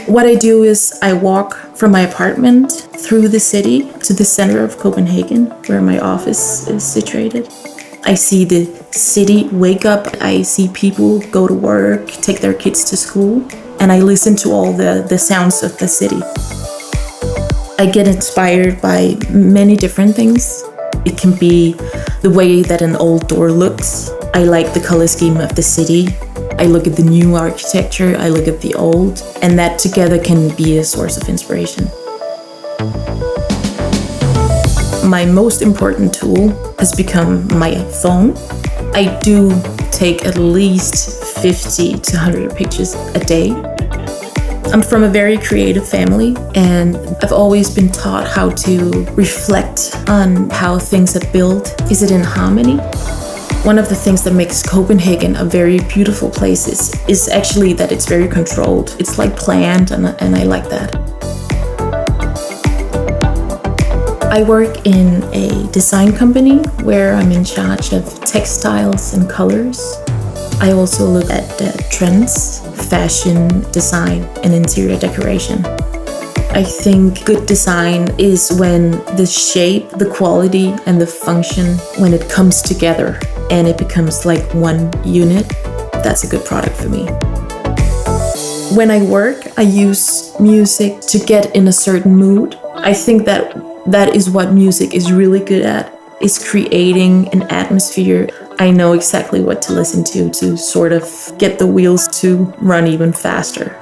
What I do is I walk from my apartment through the city to the center of Copenhagen, where my office is situated. I see the city wake up, I see people go to work, take their kids to school, and I listen to all the sounds of the city. I get inspired by many different things. It can be the way that an old door looks. I like the color scheme of the city. I look at the new architecture, I look at the old, and that together can be a source of inspiration. My most important tool has become my phone. I do take at least 50 to 100 pictures a day. I'm from a very creative family, and I've always been taught how to reflect on how things are built. Is it in harmony? One of the things that makes Copenhagen a very beautiful place is actually that it's very controlled. It's like planned, and I like that. I work in a design company where I'm in charge of textiles and colors. I also look at trends, fashion, design, and interior decoration. I think good design is when the shape, the quality, and the function, when it comes together and it becomes like one unit, that's a good product for me. When I work, I use music to get in a certain mood. I think that is what music is really good at, is creating an atmosphere. I know exactly what to listen to sort of get the wheels to run even faster.